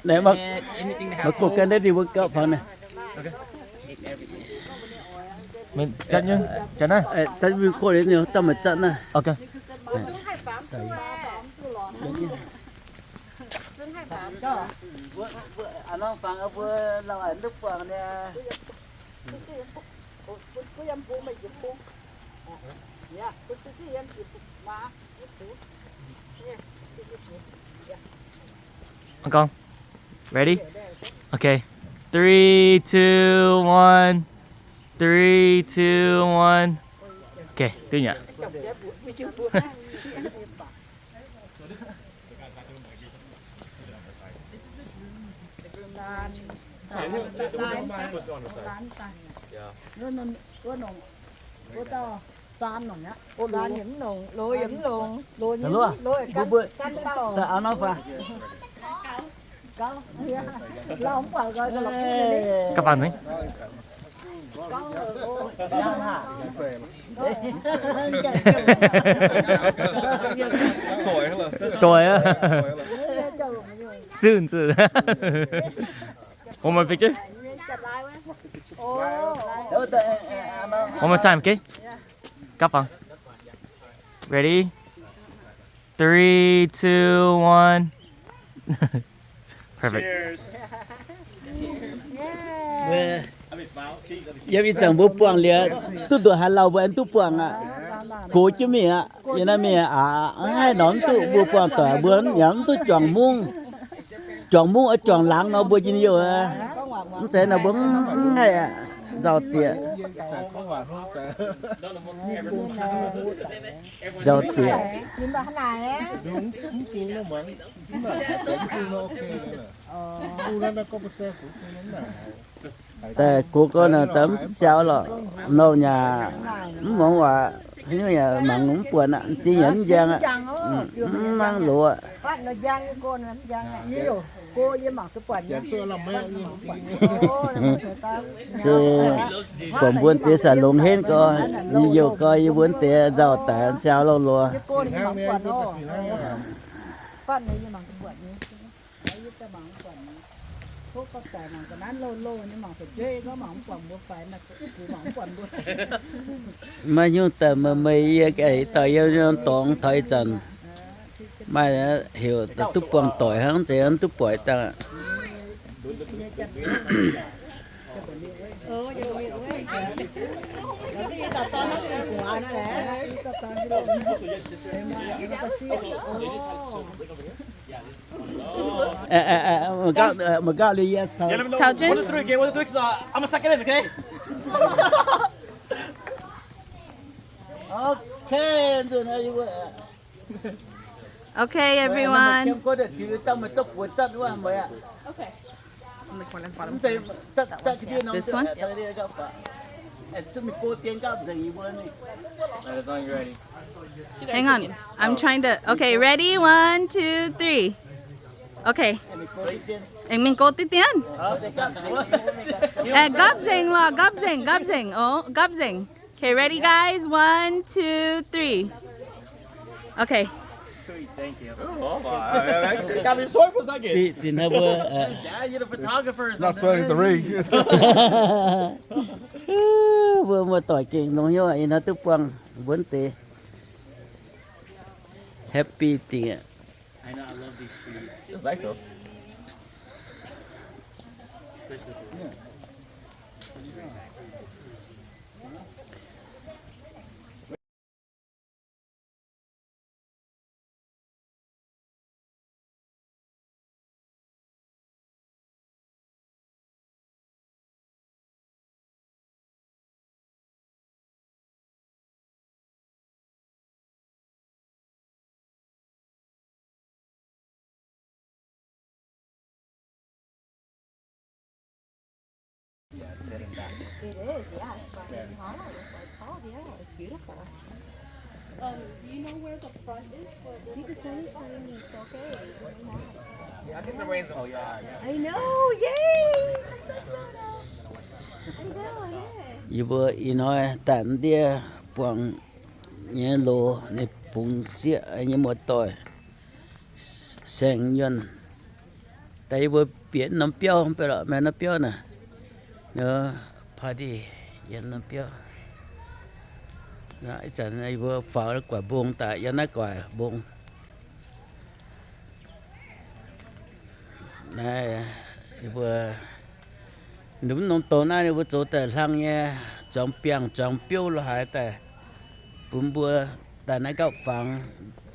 ไหนมา anything that มา has กดกันได้ดีเวิร์กฟังนะ Okay. Take everything. Mình chặt nhưng chặt này. จัดวิวโคเลยเนี่ยต้องมาจัดนะ Ok. ใส่อันน้องฟังเอาเพื่อเราอ่านทุกฟังเนี่ยÔng con. Ready? Okay. 3 2 1. 3 2 1. Okay, tiếp nhỉ.แต่เอาน้องฟัง Các bạn thấy? Tuổi á. Soon soon. One more picture. One more time, okay? Các bạn. Ready? 3 2 1. Perfect. Giờ bị chẳng bố buông liền, tu tu hà lâu bên tu buông à, cố chứ mi à, vậy nên mi à, hai nón tu bố buông tỏi bướn, nhắm tu chọn muông ở chọn láng nó bố chín nhiều à, không sẽ là bướn hay à, giàu tiền, giàu tiền. Tại cô con là tấm sao là nâu nhà mongว่าnhư nhà mặn cũng buồn ạ chỉ nhẫn giang ạ mang lụa sư còn buồn tiền xả lùng hết coi nhiều coi như buồn tiền giàu tại sao lâu lụa mà như tờ mà mấy cái tờ yêu tổng thời trần mà hiểu tụt quăng tội hắn thì hắn tụt bội ta mà cao đi Chào Jin. 1 2 3 okay. 1 2 3 so I'm gonna suck it in, okay? Okay rồi này như vậy Okay, everyone. Em có được chỉ tao mà chốc của chất quá mày ạ. Okay. Không thể chất cái kia nó This one? cái kia các bạn. Em cho mình cô tiền các gì bữa này. As long as you're ready. Hang on. I'm trying to. Okay, ready? 1 2 3. Okay. Mình cô tiền. Mình cố tí tiền. Để các Góp dình là góp dình. Oh, góp dình. Okay, ready guys? 1 2 3. Okay. Thank you. Oh, my. Got me sweating for a second. thì nó vừa Yeah, you're the photographer. Not sweating, it's a ring. vừa mà tỏi kinh nó như vậy nó tức quăng vấn đề happy tiền I know, I love these trees. It's nice though. Especially for It is, yeah. It's fucking hollow. It's like tall, yeah. It's beautiful. Do you know where the front is? See the sunshine. It's okay. Yeah, I think the rain's gonna. Oh, yeah. I know. Yay! I know, yeah. như vừa nói tận địa quăng nhớ lô này bùng xịa như một tỏi sen nhân tại vừa biển nấm piao không phải là mẹ nấm piao nè nhớ party yên nấm piao nãy chẳng này vừa phá quả buông tại yên nó quả buông này vừa đúng nông tổ này vừa chỗ tại thang nha trong piao là hai tại bún bùa tại nó gặp phẳng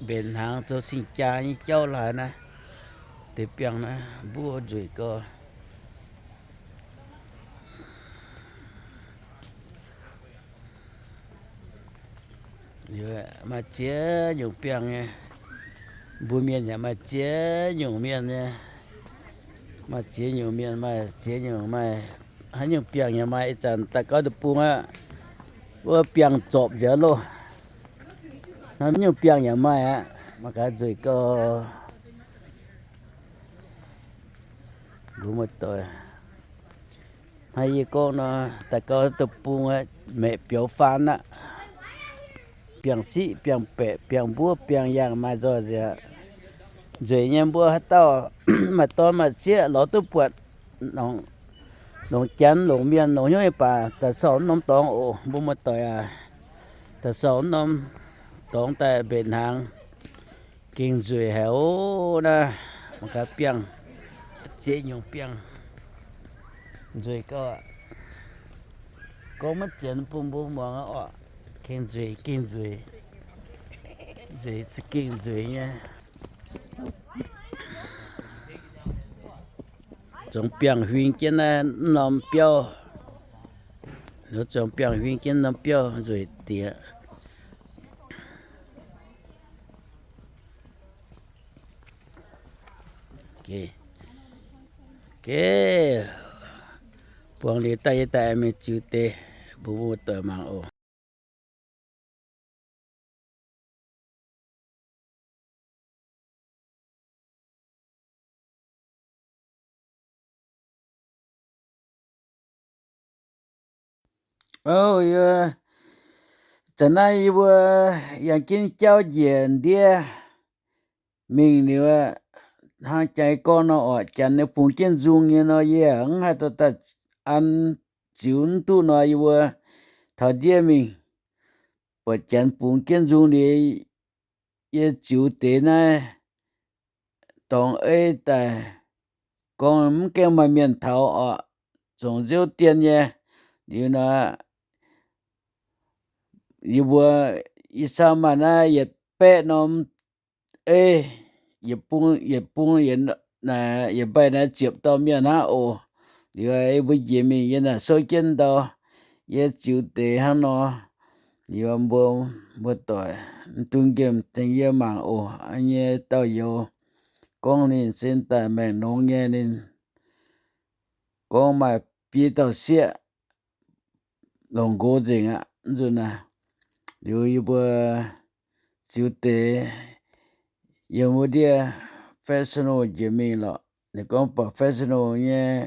biển hàng cho sinh cha như châu là này thì piang nè bùa rồi có như mà chế dùng piang nha bùa miên nhà mà chế dùng miên nha mà chế dùng miên mà chế dùng mà hay dùng piang nhà mà chẳng ta có được buông á bùa piang chộp dở luôn nó dùng piang nhà mà mà cả rồi có đúng một tuổi hay con nó ta có tập buông á mẹ biểu phan á piang sĩ piang bẹ piang búa piang yang mà rồi rồi nhem búa hết tao mà to mà xía lỗ tu buột nông chén nông miên nông nhoi bà ta sáu nông tông ồ bố một tuổi ta sáu nông tông tại bên hàng kinh rồi héo nè một cái piang chế nhung piang rồi có mất chén bung bung mong á kinh rồi kinh rồi nha trong piang huynh trên nằm piao nó trong piang huynh trên nằm piao rồi tía ok buông đi tay mình chịu tê bố tuổi mang ô oh yeah chẳng nay vừa yang kinh cháu diện đĩa mình nữa hai trái con nó ở chẳng nó phun trên dung như nó yang hay ta ăn chún tu nó vừa thà đĩa mình và chẳng phun trên dung đi ye chịu tế này tổng ấy tại con cái mà miền thảo ở trồng rau tiền nha điều nó you vừa isa mà na ye pe nom ye pung ye na ye bay na chụp tao miền na ô điều ấy với gì mình ye na soi chân đó ye chịu tế hắn nó điều bữa tuổi tung game tình ye mang ô anh ye tao yo con nên xin tại mẹ nông nghe nên con mà biết tao xia lòng cố gì ạ rồi nè điều bữa chịu tế yêu một dia professional gì mình lo để con professional nhé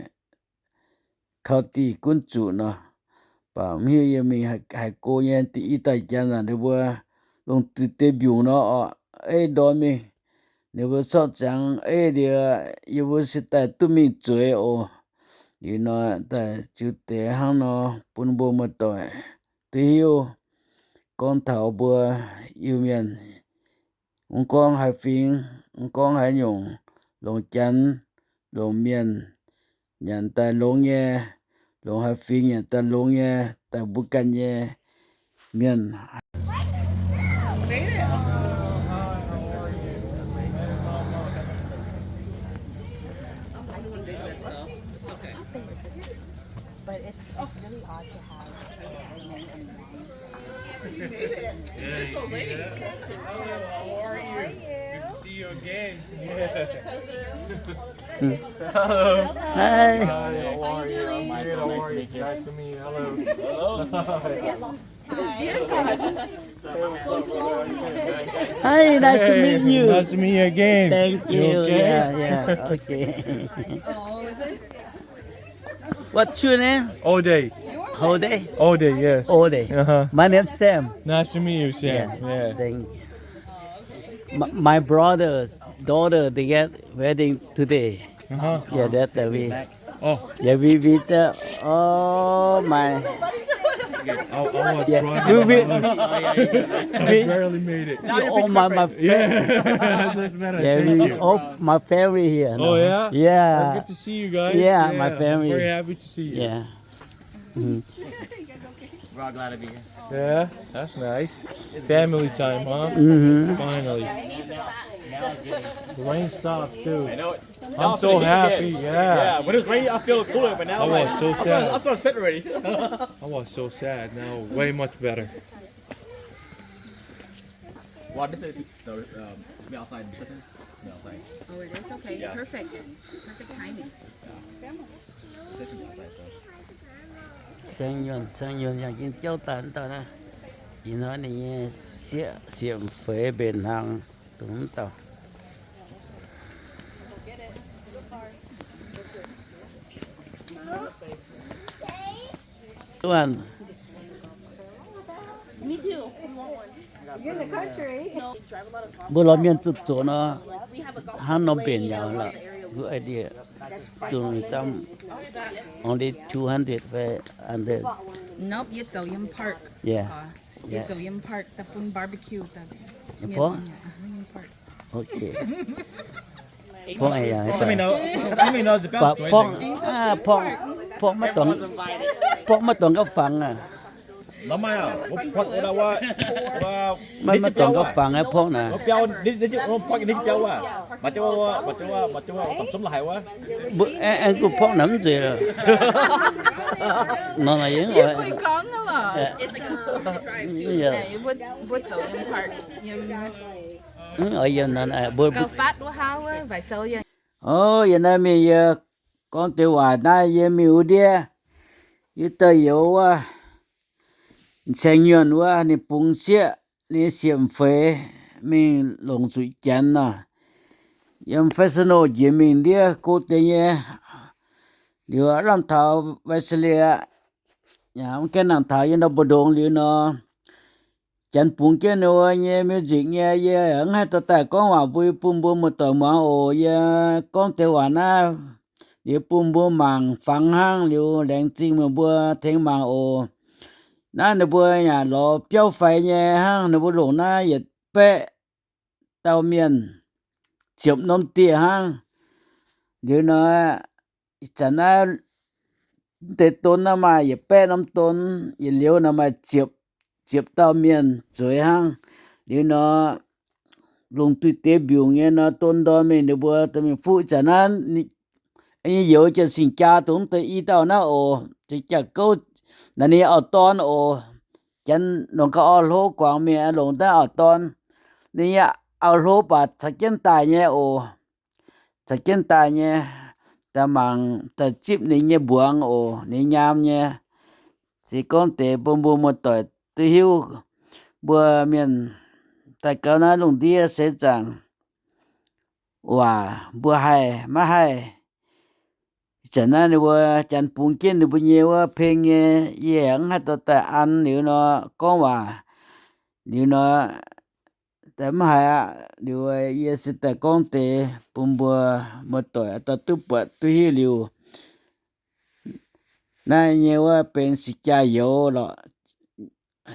khảo tỷ quân chủ nó bảo như mình hay cô nhé tỷ tài chân là để bữa lòng tự tế biểu nó ấy đó mình nếu bữa sau chẳng ấy thì yêu bữa sẽ tại tụi mình chơi ô you know tại chịu tế hắn nó bún bò một tuổi tuy yêu con thảo bữa yêu miền con hai phiên con hai nhung lòng chắn lòng miền nhận ta lòng nghe lòng hai phiên nhận ta lòng nghe ta bukan nghe miền But it's really odd to have a name and You did it. You're so late. How are you? Good to see you again. Hello. hi How are you? Good. How are you? Nice to meet you. Hello. hi nice to meet you Nice to meet you again. thank you okay? yeah okay what's your name All day. how day All day, yes. all day Uh-huh. my name Sam Nice to meet you, Sam. Yeah. thank you. My brother's daughter they get wedding today Yeah, that's the way. Oh, Yeah, we oh my. I'll watch Yeah, Ron. we I barely made it. oh my Yeah, that's better. yeah, Thank we you. oh my family here. Oh, yeah? Yeah. It's good to see you guys. Yeah, my family. I'm very happy to see you. Yeah. We're all glad to be here. Yeah, that's nice. Family time, huh? Finally. The rain stopped too. I know it. I'm so happy. Yeah. Yeah, when it was raining, I feel it's cooler, but now I it's was like, so sad. I'm feeling fit already. I was so sad. Now way much better. Well, this is me outside. Me outside. Oh, it is okay. Yeah. Perfect. Perfect timing. This is outside. So. Sang yuanอยากกินเจ้าตันตอนนะอีน้อยนี่เสียมเฟยเป็นทางตุงเต่าตัวน Me too. You're in the country. บ่เรามีจุดโจเนาะหานอเป็นยาวละ good idea to some only 200 ไป under Nope, Yết Dầu Yam Park. yeah Yết Dầu Yam Park, tập Pun Barbecue. Yam Park? Yam Park. okay พวกไอ้ยา Let me know. Let me know the ปะ belt. พวกพวกมาตรงกับฟังอ่ะ Nó mai à? Hoặc làว่า มันมาตรงกับฟังไอ้พวกน่ะ nó béo đi nó hoặc đi béo à. Mà cho tập sống lại quá. ไอ้กูพวกน้ำเจอนั่นอะไรยังไง Ui con đó là. Dạ. Này, Vút Dầu Yam Park. Yam... ở dân này à bữa Cao phát của hao á, vài sâu vậy. giờ này mình giờ con tiểu hòa này giờ miu đi giờ tới yếu à sinh nhật wa ni pung xia ni xiêm phê mình lồng suy chán nè yam festival giờ mình đi cô tây nhé điều làm thảo Wesley nhà ông cái làm thảo như nó bồ đồn liền nó chán pung cái nó nhé music nhé giờ ông hai tao tại con hòa vui pung bung một tờ mà ồ giờ con tiểu hòa na giờ pung bung màng phẳng hang liu đèn chinh mà bữa thiên màng ồ nó bữa nhà lo béo phai nhé ha nó bữa lỗ na yết bé tàu miền chụp nôm tia ha điều nó chẳng na tết tôn nó mà yết bé nôm tôn yết liu nó mà chụp tàu miền rồi ha điều nó lùng tụi tế biểu nghe nó tôn đó mình nó bữa tụi mình phụ chẳng na anh yếu cho xin cha tụi tới ý tàu nó ồ chỉ chả câuนั่นนี่เอาตอนโอจันหลวงก็เอาโลกวางเมียหลวงได้เอาตอนนี่เอาโลปาสักเจนตายเนี่ยโอสักเจนตายเนี่ยแต่มังแต่จิบนี่เนี่ยบวงโอนี่ยามเนี่ยสิก้อนเตะบุมบุมหมดต่อยตุหิวบัวเมียนแต่เก่านั้นหลวงดีเสียจังว่าบัวให้มาให้chẳng nan ni wa chan pung ken ni bunye wa pheng ye ang ha to ta an ni no ko wa ni no ta ma ha ni wa ye se ta kon te pum bo mo to ta tu pa tu hi liu na ye wa pen si cha yo lo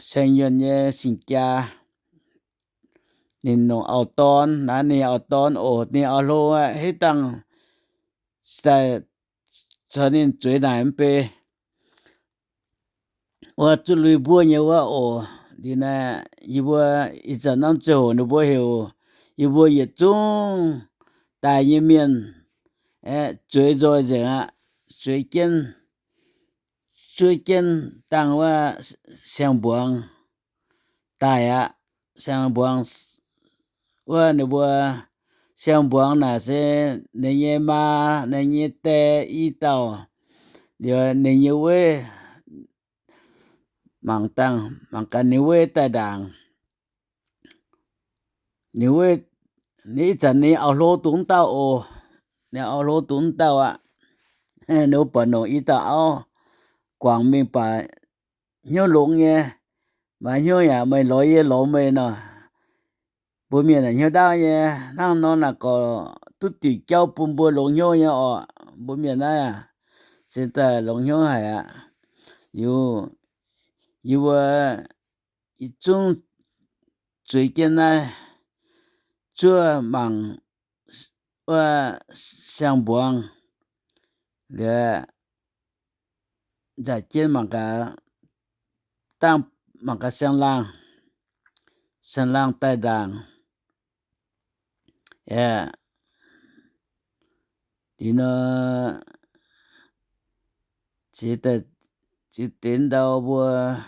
sen yen ye sin cha ni no au ton na ni au ton o ni au lo he tang sta cho nên chuối này pe wa chu lui bua nya wa o di na yi bua i za nam cho no bua heu yi bua ye chung tai ye mian chuối rồi giờ ạ chuối kiên tang wa sang buang tai ạ sang buang wa no bua sang buang na se ne ye ma ne ye te i tao điều ne ye we mang tang mang kan ne we ta dang ne we ni chan ni ao lo tung tao o ne ao lo tung tao a no pa no i tao quang mi pa nhớ lung nghe mà nhớ ya mày lỗi ye lo mày nè bữa miền này nhớ đau nha năng nó là có ตุติเจ้าปุ่มบัวหลงโยเนี่ยออบ่มีนะเส้นแต่หลงโยให้อยู่ว่า一种最近呢做忙ว่า上班了在见忙个当忙个上浪带当你呢只等到我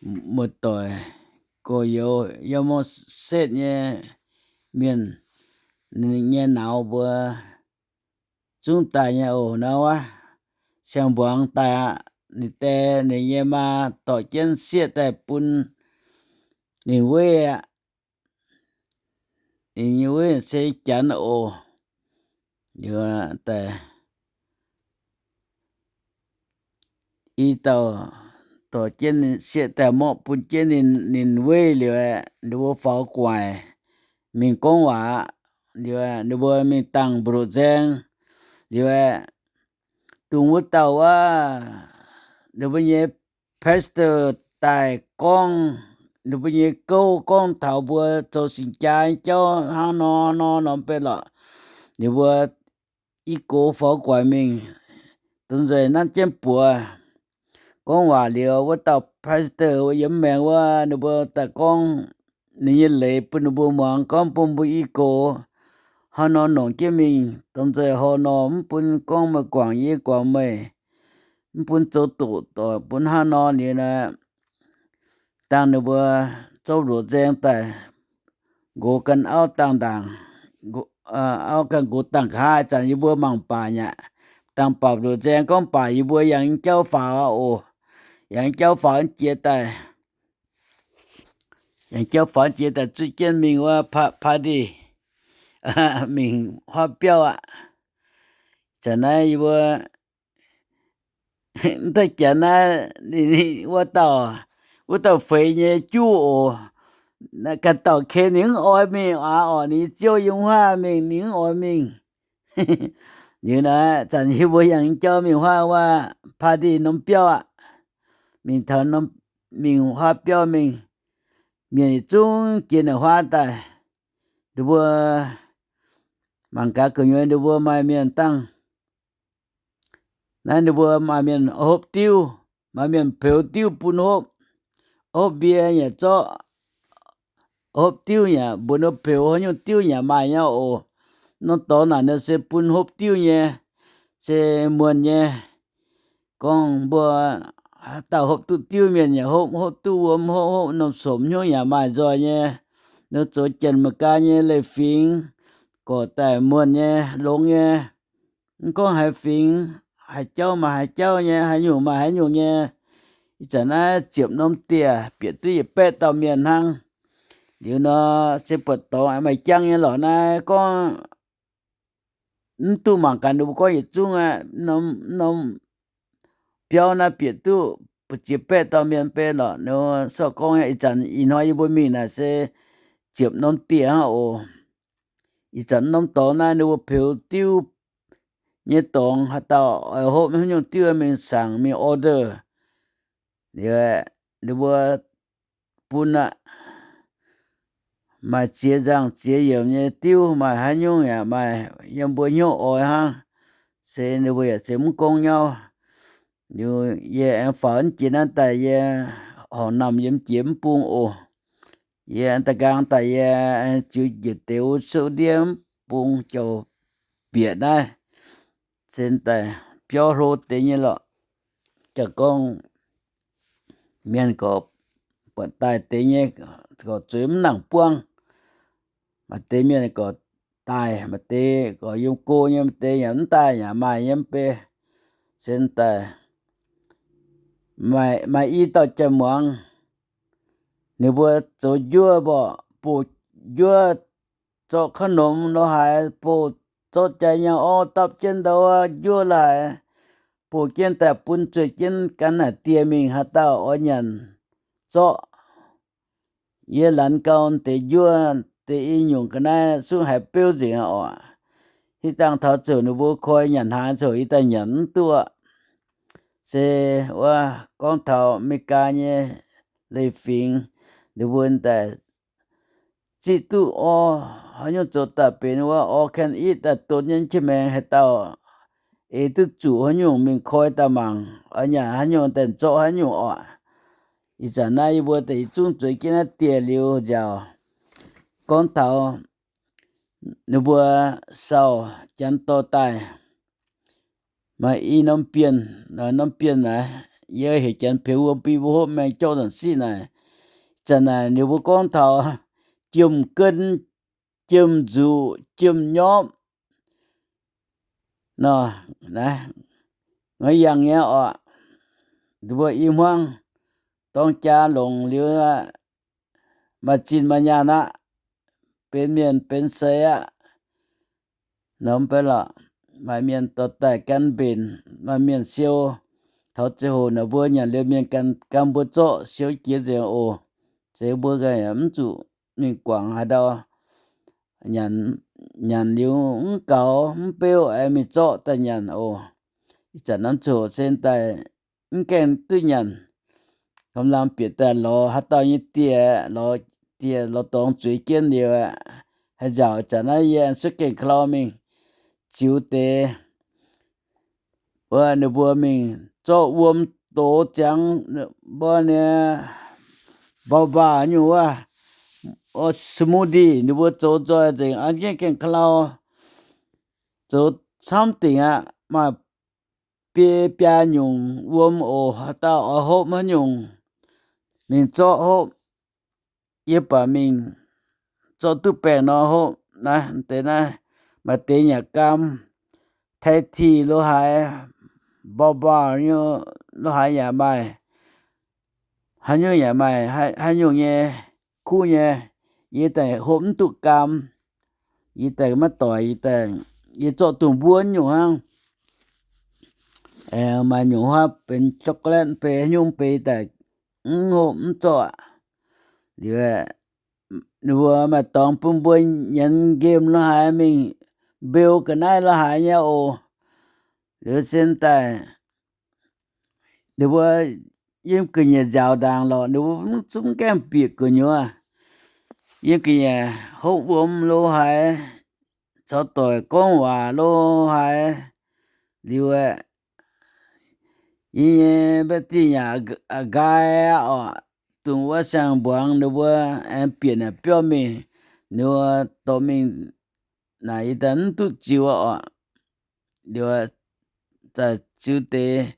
một tuổi có yêu một xét nhé miền nghe nào vừa chúng ta nhà ổ nào sang buông ta ni te ni nghe mà tỏ chân xét tại bún ni quê ni quê sẽ chán ổ như tại ý tàu tổ trên sẽ tại một bún trên nên quê liệu đồ pháo quài mình con quả liệu đồ mình tăng bro giang liệu tung vô tàu đồ bây giờ pastor tại con đồ bây giờ câu con thảo bữa cho sinh trái cho ha nó bé lọ liệu bữa ý cố pháo quài mình tuần rồi nó chém bùa con hòa liệu với tàu pastor với giấm mèo wa nó bơ ta con ni lệ pun bu mong con pun bu i ko ha nó nong che mình tông giờ ho nó pun con mà quảng ye quảng mày pun cho tổ tổ pun ha nó ni na tang nó bơ cho ru giang tại go kan ao tang dang ao kan go tang kha chan yi bu mang pa nya tang pa ru giang con pa yi bu yang chao fa o yang chao fa chia tai yang chao fa chia tai zui jian min wa party mình hoa biểu chả nay vừa ta chả na ni wa tao phê nhé chú na cái tao khe những oi mình ni chiêu yung hoa mình những oi mình như na chẳng như vừa yang cho mình hoa wa party nông biểu mình thở nông mình hoa biểu mình chung kiến hoa tai vừa mang cả cơ nhuyễn vừa mai miền tăng nên vừa mai miền hộp tiêu mai miền phiếu tiêu bún hộp bia nhà cho hộp tiêu nhà bún hộp phiếu nhau tiêu nhà mai nhau nó to là nó sẽ bún hộp tiêu nhà sẽ muôn nhà con bữa tàu hộp tiêu miền nhà hộp tu hộp nộp sổm nhau nhà mai rồi nha nó cho chân mà ca nha lấy phiền có tại muôn nha lông nha có hai phiền hai cháu nha hai nhủ nha chả na chiếm nông tìa biết tuy bé tàu miền hăng điều nó sẽ bật tàu mày chăng nha lọ na có tu mang cả đủ có gì chung nông béo na biết tu chỉ bé tàu miền bé lọ nó sao con ấy chẳng ý nói với mình là sẽ chiếm nông tìa ha ý chẳng nông tàu na nó phiếu tiêu nhé tông hạt tàu ở hộp mình dùng tiêu mìnhสั่งmình order để vừa bún mà chia rằng chia nhiều nhé tiêu mà hai nhung nhà mà yếm bữa nhung ỏi ha sẽ để vừa sẽ muốn con nhau như em phấn chỉ nên tại họ nằm yếm chiếm buông anh ta gang tại chịu dịch tiêu số điểm buông cho biệt đây trên tại biểu rô tế như lọ cho con miền có bận tài tế như có chếm nặng buông mà tế miền có tài mà tế có dùng cô nhưng tế nhắm tài nhà mày nhắm bê trên tại mày y tao chầm mong nếu vừa cho dưa bỏ bù dưa cho khăn nôm nó hại bù cho chạy nhau tập trên đầu dưa lại bù trên tại bún chơi trên cái này tiền mình hạt tao ở nhận cho ye lần cao thì dưa te y nhung cái này su hai biểu gì à khi tăng thảo chủ nó bố khôi nhận hàng chủ y ta nhận tua se wa con thảo mi ca nhé lấy phiền nó buồn tại chỉ tu o hay nhung chỗ ta bên wa o can eat ta tốt nhân chỉ mình hay tao ấy tu chủ hay nhung mình khôi ta mang ở nhà hay nhung tên chỗ hay nhung o ý giờ này bữa thì chúng tôi kia nó tiền liu giàu con thảo nếu bữa sau chân to tai mà y nông biên này giờ hiện chân phiếu ông pi vô mình cho rằng gì này chân này nếu bữa con thảo chùm cân chùm dù chùm nhóm nó này nói rằng nhé ọ nếu bữa im hoangต้องจาหลงเหลือมาจินมาญานะเป็นเมียนเป็นเสยน้ำไปละมาเมียนต่อแต่กันเป็นมาเมียนเซียวเขาจะโหนะบัวหยันเรียเมียนกันกัมพูเจาะเซียวเกียเจียโอเสียบัวกันยำจุนี่กว่างหาดอหยันเลี้ยวเก่าเปียวไอ้มีเจาะแต่หยันโอจากนั้นโจเส้นแต่แก่นตุ้ยหยันกำลังเปลี่ยนแต่รอฮัตตอนนี้เตี้ยรอตองจุยเกียนเดียวให้เจ้าจากนั้นยันสุกเก่งคลอมิงจิวเตว่าในบัวมิงเจ้าวมโตจังบ่เนี่ยบ้าอยู่ว่าโอสมูดีในบัวโจจอยจริงอันเก่งคลอโจซ้ำติงอ่ะมาเปียยยุงวมโอฮัตตาอโหมันยุงmình cho hộ yếp bà mình cho tu bè nó hộ nè thế này mà tế nhà cam thay thì lô hại bao như lô hại nhà mày hay như nhà mày hay như nghe khu nghe y tại hỗn tụ cam y tại mắt tỏi y tại y cho tụ buôn nhung hăng mà nhung hoaเป็นช็อกโกแลตเปยุงเปแต่hôm cho điều nếu mà tòng bún bún nhận game nó hại mình bill cái này nó hại nhau điều hiện tại nếu những cái nhà giàu đang lo nếu chúng cái việc của nhau những cái nhà hút bom lô hại cho tội con hòa lô hại điều ye beti nhà gai tung wa sang buang no wa em pian na pyo mi no to min na idan tu jiwa điều ta chu te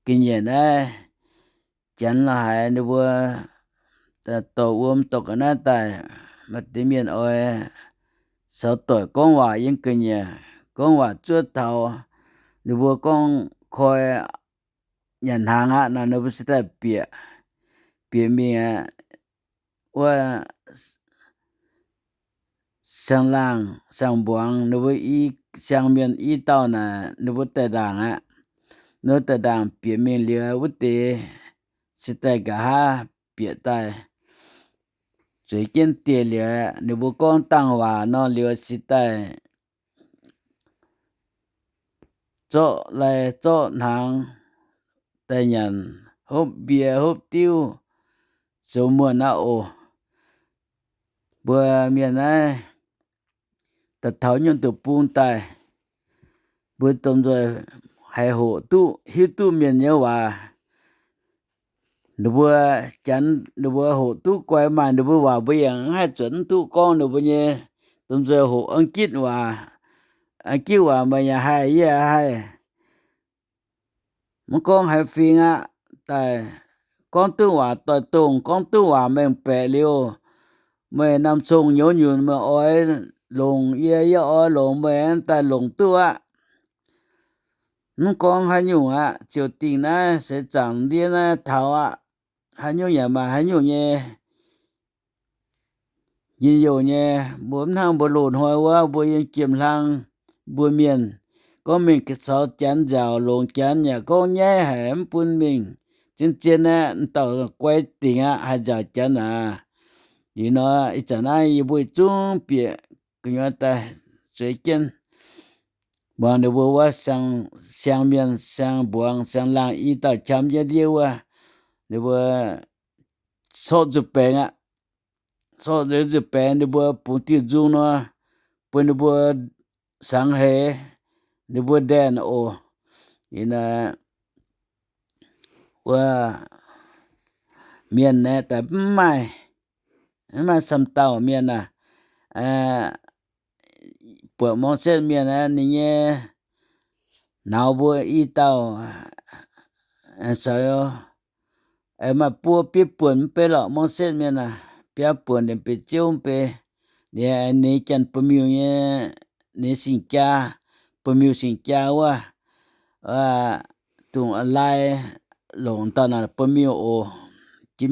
kinh na chan la hai no wa ta to to kana ta ma ti mian oi sao tuổi con hòa yên kinh nhà con hòa chưa thầu no wa con khoi nhận hàng á nó nó sẽ bịa miệng và sang lang sang buang nó với y sang miền y tao nè nó với tờ đàng á nó tờ đàng bịa miệng liều với tê sẽ tay cả ha bịa tay rồi kiến tiền liều nó với con tăng hòa nó liều sẽ tay cho lại cho hàng tại nhận hộp bia hộp tiêu số mùa nào bữa miền này ta tháo nhân từ bún tay bữa tôm rồi hai hộ tu hiu tu miền nhau và bữa chắn bữa hộ tu quay mà bữa vào bây giờ hai chuẩn tu con bữa nhé tôm rồi hộ ăn kít và ăn kít và mà nhà hai một con hai phiên á tại con tư hòa tội tùng con tư hòa mình bẻ liêu mình nằm sung nhớ nhùn mà oi lùng ye oi lùng mình tại lùng tư á một con hai nhung á chiều tình á sẽ chẳng điên á thảo á hai nhung nhà mà hai nhung nhé nhiều nhé bốn thằng bốn lùn hồi quá bốn yên kiềm thằng bốn miền có mình cái sáu chén giàu lồng chén nhà con nhé hẻm bún mình trên á tàu quay tiền á hai giờ chén à 你呢一阵啊也不中别个样的水晶望的我上面上buang sang lang i ta cham ya dia wa de wa so zu pe nga so de zu pe de wa pu ti zu no pu de wa sang he de wa den o ina wa miền này tại mai sầm tàu miền à bữa mong sen miền à nè nào bữa y tàu sao em mà bữa biết buồn pe lọ mong sen miền à biết buồn để bị chiêu pe nè nè chân bơm miêu nè nè xin cha bơm miêu xin cha wa tung lại lồng ta là bơm miêu o chỉ